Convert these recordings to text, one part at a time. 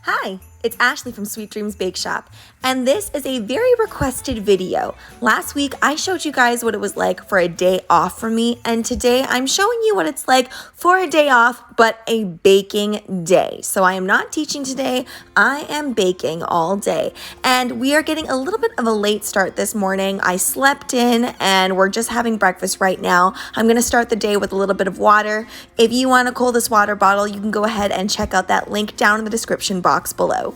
Hi, it's Ashley from Sweet Dreams Bake Shop, and this is a very requested video. Last week, I showed you guys what it was like for a day off for me, and today I'm showing you what it's like for a day off, but a baking day. So I am not teaching today, I am baking all day, and we are getting a little bit of a late start this morning. I slept in, and we're just having breakfast right now. I'm gonna start the day with a little bit of water. If you wanna cool this water bottle, you can go ahead and check out that link down in the description box below.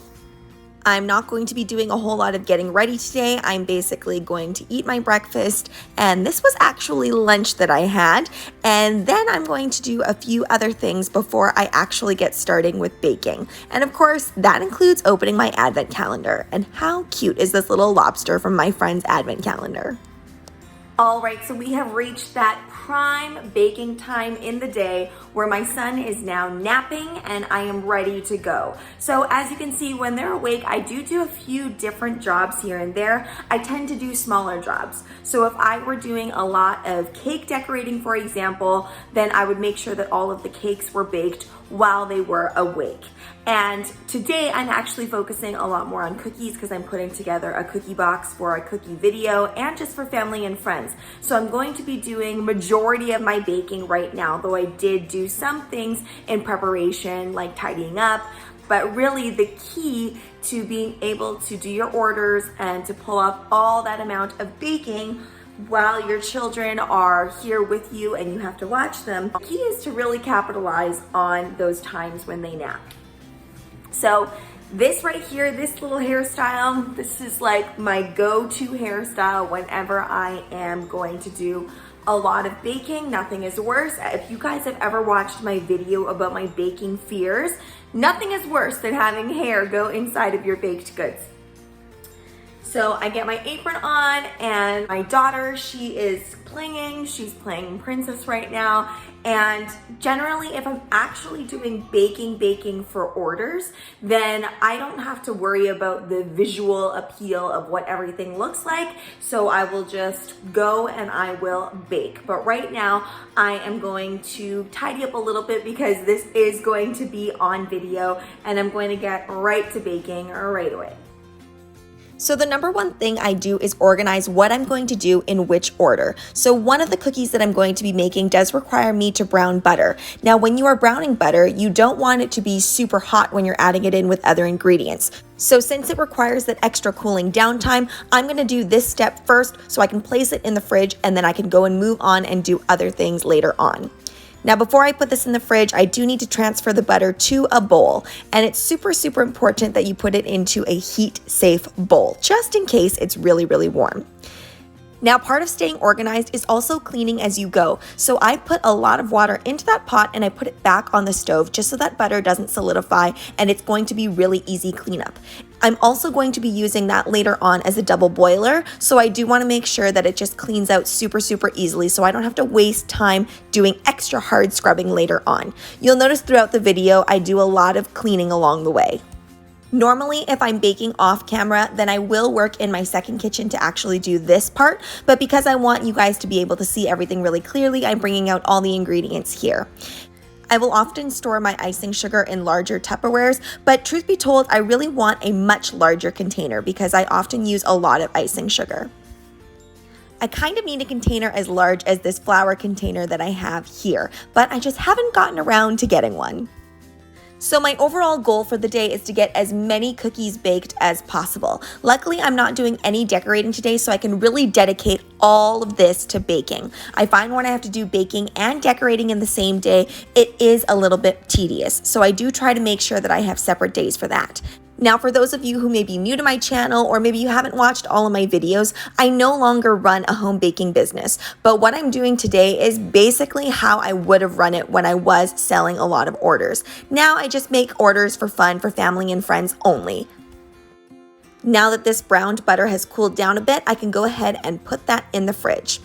I'm not going to be doing a whole lot of getting ready today. I'm basically going to eat my breakfast, and this was actually lunch that I had, and then I'm going to do a few other things before I actually get starting with baking. And of course, that includes opening my advent calendar. And how cute is this little lobster from my friend's advent calendar? All right, so we have reached that prime baking time in the day where my son is now napping and I am ready to go. So as you can see, when they're awake, I do a few different jobs here and there. I tend to do smaller jobs. So if I were doing a lot of cake decorating, for example, then I would make sure that all of the cakes were baked while they were awake. And today I'm actually focusing a lot more on cookies because I'm putting together a cookie box for a cookie video and just for family and friends. So I'm going to be doing majority of my baking right now, though I did do some things in preparation like tidying up. But really the key to being able to do your orders and to pull off all that amount of baking while your children are here with you and you have to watch them, the key is to really capitalize on those times when they nap. So this right here, this little hairstyle, this is like my go-to hairstyle whenever I am going to do a lot of baking. Nothing is worse. If you guys have ever watched my video about my baking fears, nothing is worse than having hair go inside of your baked goods. So I get my apron on, and my daughter, she's playing princess right now. And generally, if I'm actually doing baking for orders, then I don't have to worry about the visual appeal of what everything looks like. So I will just go and I will bake. But right now, I am going to tidy up a little bit because this is going to be on video, and I'm going to get right to baking right away. So the number one thing I do is organize what I'm going to do in which order. So one of the cookies that I'm going to be making does require me to brown butter. Now, when you are browning butter, you don't want it to be super hot when you're adding it in with other ingredients. So since it requires that extra cooling down time, I'm gonna do this step first so I can place it in the fridge, and then I can go and move on and do other things later on. Now, before I put this in the fridge, I do need to transfer the butter to a bowl, and it's super important that you put it into a heat-safe bowl, just in case it's really warm. Now, part of staying organized is also cleaning as you go. So I put a lot of water into that pot and I put it back on the stove just so that butter doesn't solidify, and it's going to be really easy cleanup. I'm also going to be using that later on as a double boiler, so I do want to make sure that it just cleans out super easily so I don't have to waste time doing extra hard scrubbing later on. You'll notice throughout the video I do a lot of cleaning along the way. Normally, if I'm baking off camera, then I will work in my second kitchen to actually do this part, but because I want you guys to be able to see everything really clearly, I'm bringing out all the ingredients here. I will often store my icing sugar in larger Tupperwares, but truth be told, I really want a much larger container because I often use a lot of icing sugar. I kind of need a container as large as this flour container that I have here, but I just haven't gotten around to getting one. So my overall goal for the day is to get as many cookies baked as possible. Luckily, I'm not doing any decorating today, so I can really dedicate all of this to baking. I find when I have to do baking and decorating in the same day, it is a little bit tedious. So I do try to make sure that I have separate days for that. Now, for those of you who may be new to my channel, or maybe you haven't watched all of my videos, I no longer run a home baking business, but what I'm doing today is basically how I would have run it when I was selling a lot of orders. Now I just make orders for fun for family and friends only. Now that this browned butter has cooled down a bit, I can go ahead and put that in the fridge.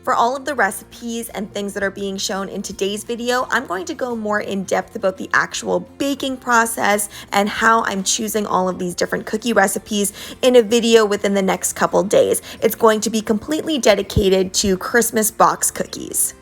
For all of the recipes and things that are being shown in today's video, I'm going to go more in depth about the actual baking process and how I'm choosing all of these different cookie recipes in a video within the next couple days. It's going to be completely dedicated to Christmas box cookies.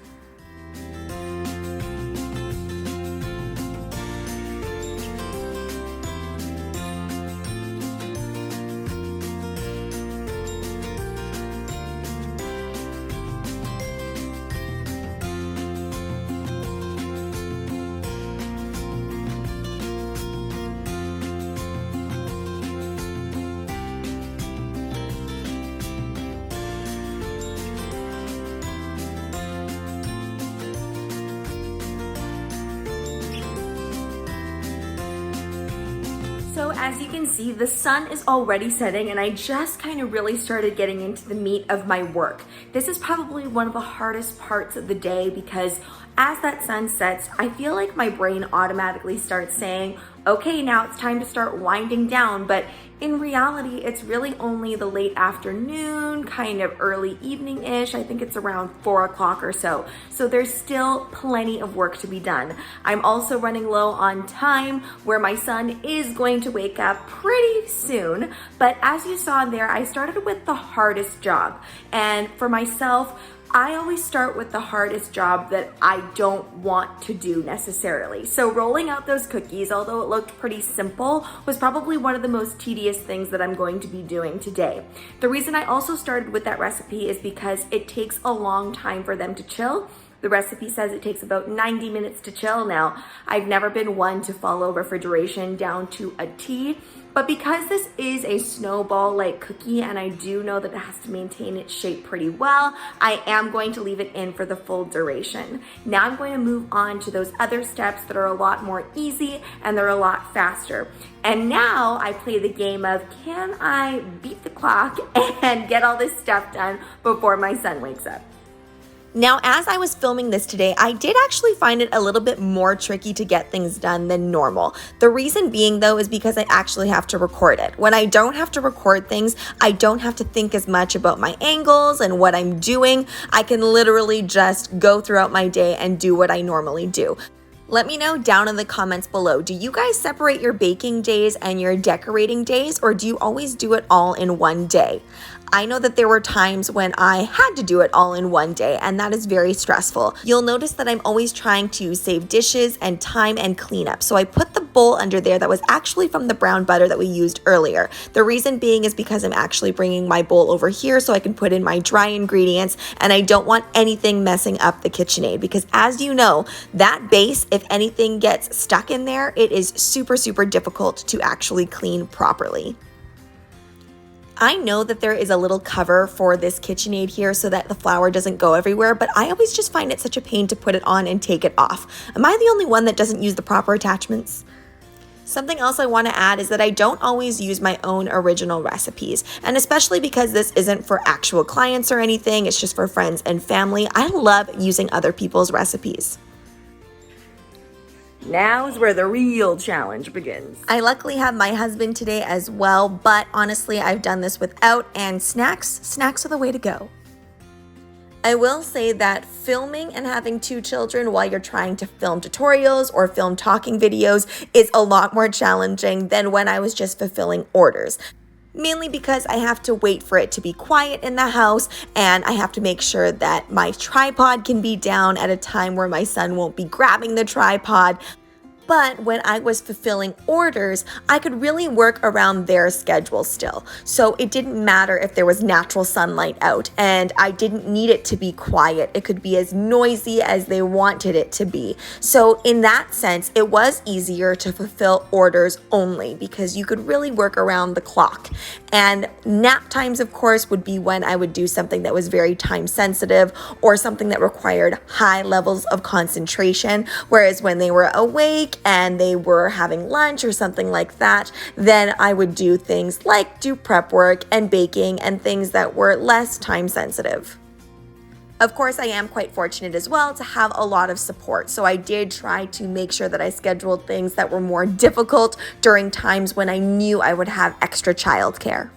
So as you can see, the sun is already setting and I just kind of really started getting into the meat of my work. This is probably one of the hardest parts of the day because as that sun sets, I feel like my brain automatically starts saying, okay, now it's time to start winding down. But in reality, it's really only the late afternoon, kind of early evening-ish. I think it's around 4 o'clock or so. So there's still plenty of work to be done. I'm also running low on time where my son is going to wake up pretty soon. But as you saw there, I started with the hardest job. And for myself, I always start with the hardest job that I don't want to do necessarily. So rolling out those cookies, although it looked pretty simple, was probably one of the most tedious things that I'm going to be doing today. The reason I also started with that recipe is because it takes a long time for them to chill. The recipe says it takes about 90 minutes to chill. Now, I've never been one to follow refrigeration down to a T, but because this is a snowball-like cookie and I do know that it has to maintain its shape pretty well, I am going to leave it in for the full duration. Now I'm going to move on to those other steps that are a lot more easy and they're a lot faster. And now I play the game of, can I beat the clock and get all this stuff done before my son wakes up? Now, as I was filming this today, I did actually find it a little bit more tricky to get things done than normal. The reason being, though, is because I actually have to record it. When I don't have to record things, I don't have to think as much about my angles and what I'm doing. I can literally just go throughout my day and do what I normally do. Let me know down in the comments below. Do you guys separate your baking days and your decorating days, or do you always do it all in one day? I know that there were times when I had to do it all in one day, and that is very stressful. You'll notice that I'm always trying to save dishes and time and cleanup. So I put the bowl under there that was actually from the brown butter that we used earlier. The reason being is because I'm actually bringing my bowl over here so I can put in my dry ingredients, and I don't want anything messing up the KitchenAid because, as you know, that base, if anything gets stuck in there, it is super, super difficult to actually clean properly. I know that there is a little cover for this KitchenAid here so that the flour doesn't go everywhere, but I always just find it such a pain to put it on and take it off. Am I the only one that doesn't use the proper attachments? Something else I want to add is that I don't always use my own original recipes, and especially because this isn't for actual clients or anything, it's just for friends and family. I love using other people's recipes. Now is where the real challenge begins. I luckily have my husband today as well, but honestly, I've done this without, and snacks are the way to go. I will say that filming and having 2 children while you're trying to film tutorials or film talking videos is a lot more challenging than when I was just fulfilling orders. Mainly because I have to wait for it to be quiet in the house, and I have to make sure that my tripod can be down at a time where my son won't be grabbing the tripod. But when I was fulfilling orders, I could really work around their schedule still. So it didn't matter if there was natural sunlight out, and I didn't need it to be quiet. It could be as noisy as they wanted it to be. So in that sense, it was easier to fulfill orders only because you could really work around the clock. And nap times, of course, would be when I would do something that was very time sensitive or something that required high levels of concentration. Whereas when they were awake and they were having lunch or something like that, then I would do things like do prep work and baking and things that were less time sensitive. Of course, I am quite fortunate as well to have a lot of support, so I did try to make sure that I scheduled things that were more difficult during times when I knew I would have extra childcare.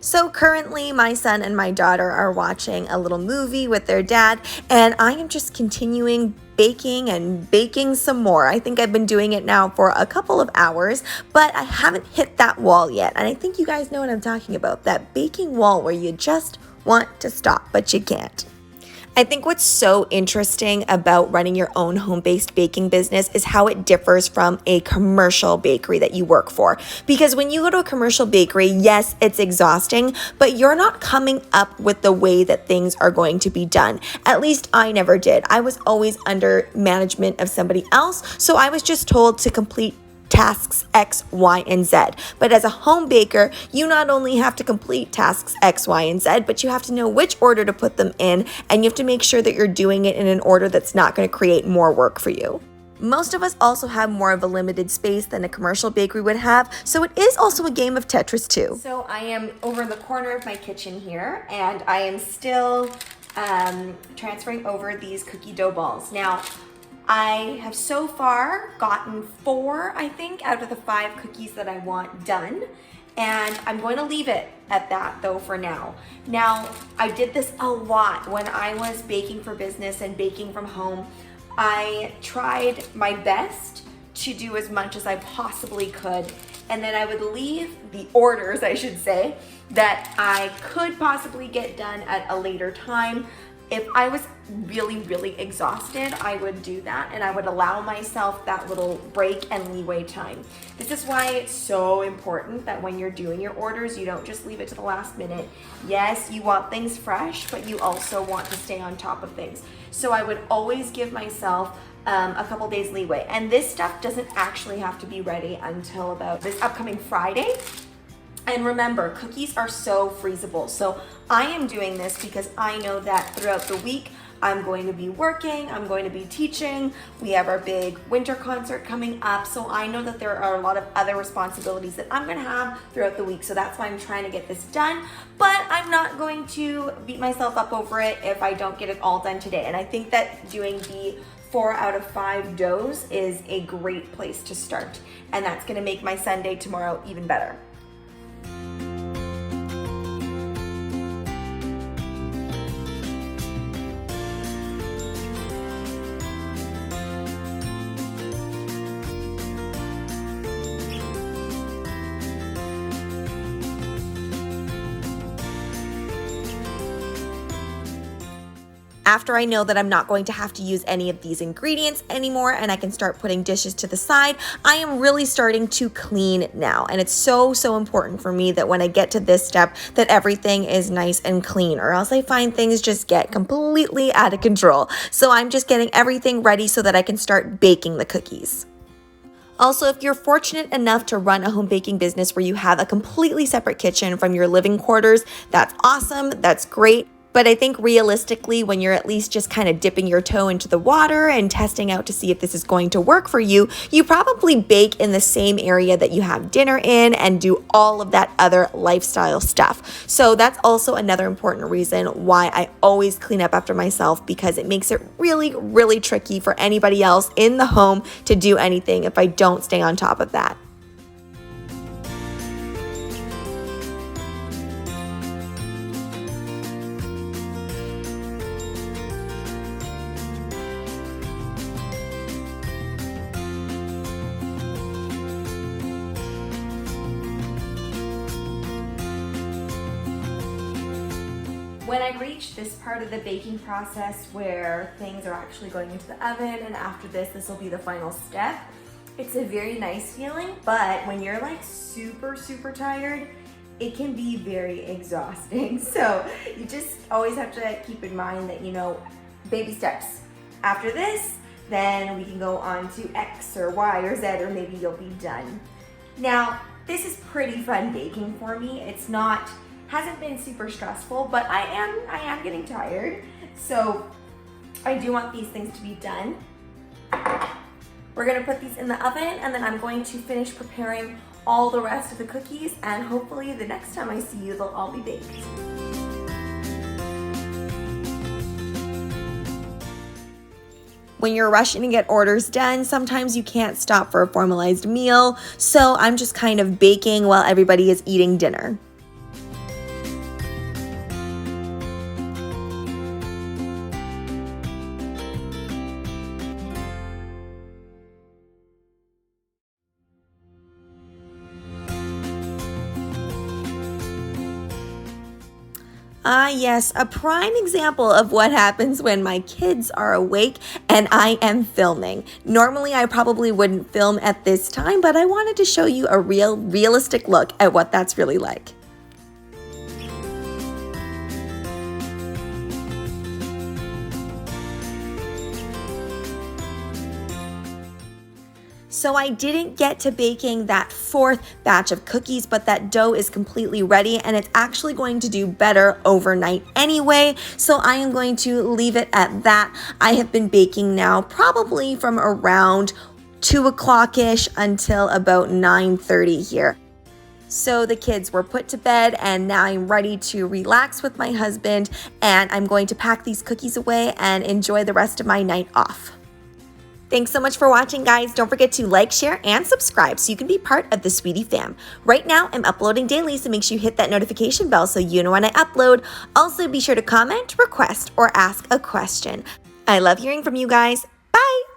So currently, my son and my daughter are watching a little movie with their dad, and I am just continuing baking and baking some more. I think I've been doing it now for a couple of hours, but I haven't hit that wall yet, and I think you guys know what I'm talking about, that baking wall where you just want to stop, but you can't. I think what's so interesting about running your own home-based baking business is how it differs from a commercial bakery that you work for. Because when you go to a commercial bakery, yes, it's exhausting, but you're not coming up with the way that things are going to be done. At least I never did. I was always under management of somebody else, so I was just told to complete tasks X, Y, and Z. But as a home baker, you not only have to complete tasks X, Y, and Z, but you have to know which order to put them in, and you have to make sure that you're doing it in an order that's not going to create more work for you. Most of us also have more of a limited space than a commercial bakery would have, so it is also a game of Tetris too. So I am over in the corner of my kitchen here, and I am still transferring over these cookie dough balls. Now, I have so far gotten 4, I think, out of the 5 cookies that I want done. And I'm going to leave it at that though for now. Now, I did this a lot when I was baking for business and baking from home. I tried my best to do as much as I possibly could. And then I would leave the orders, I should say, that I could possibly get done at a later time. If I was really, really exhausted, I would do that, and I would allow myself that little break and leeway time. This is why it's so important that when you're doing your orders, you don't just leave it to the last minute. Yes, you want things fresh, but you also want to stay on top of things. So I would always give myself a couple days leeway. And this stuff doesn't actually have to be ready until about this upcoming Friday. And remember, cookies are so freezable. So I am doing this because I know that throughout the week, I'm going to be working, I'm going to be teaching. We have our big winter concert coming up. So I know that there are a lot of other responsibilities that I'm gonna have throughout the week. So that's why I'm trying to get this done. But I'm not going to beat myself up over it if I don't get it all done today. And I think that doing the 4 out of 5 doughs is a great place to start. And that's gonna make my Sunday tomorrow even better. After I know that I'm not going to have to use any of these ingredients anymore and I can start putting dishes to the side, I am really starting to clean now. And it's so, so important for me that when I get to this step that everything is nice and clean, or else I find things just get completely out of control. So I'm just getting everything ready so that I can start baking the cookies. Also, if you're fortunate enough to run a home baking business where you have a completely separate kitchen from your living quarters, that's awesome, that's great. But I think realistically, when you're at least just kind of dipping your toe into the water and testing out to see if this is going to work for you, you probably bake in the same area that you have dinner in and do all of that other lifestyle stuff. So that's also another important reason why I always clean up after myself, because it makes it really, really tricky for anybody else in the home to do anything if I don't stay on top of that. When I reach this part of the baking process where things are actually going into the oven, and after this will be the final step, it's a very nice feeling. But when you're like super, super tired, it can be very exhausting. So you just always have to keep in mind that, you know, baby steps. After this, then we can go on to X or Y or Z, or maybe you'll be done. Now, this is pretty fun baking for me. Hasn't been super stressful, but I am getting tired. So I do want these things to be done. We're gonna put these in the oven, and then I'm going to finish preparing all the rest of the cookies, and hopefully the next time I see you, they'll all be baked. When you're rushing to get orders done, sometimes you can't stop for a formalized meal, so I'm just kind of baking while everybody is eating dinner. Yes, a prime example of what happens when my kids are awake and I am filming. Normally, I probably wouldn't film at this time, but I wanted to show you a realistic look at what that's really like. So I didn't get to baking that fourth batch of cookies, but that dough is completely ready and it's actually going to do better overnight anyway. So I am going to leave it at that. I have been baking now probably from around 2 o'clock-ish until about 9:30 here. So the kids were put to bed and now I'm ready to relax with my husband, and I'm going to pack these cookies away and enjoy the rest of my night off. Thanks so much for watching, guys. Don't forget to like, share, and subscribe so you can be part of the Sweetie fam. Right now, I'm uploading daily, so make sure you hit that notification bell so you know when I upload. Also, be sure to comment, request, or ask a question. I love hearing from you guys. Bye!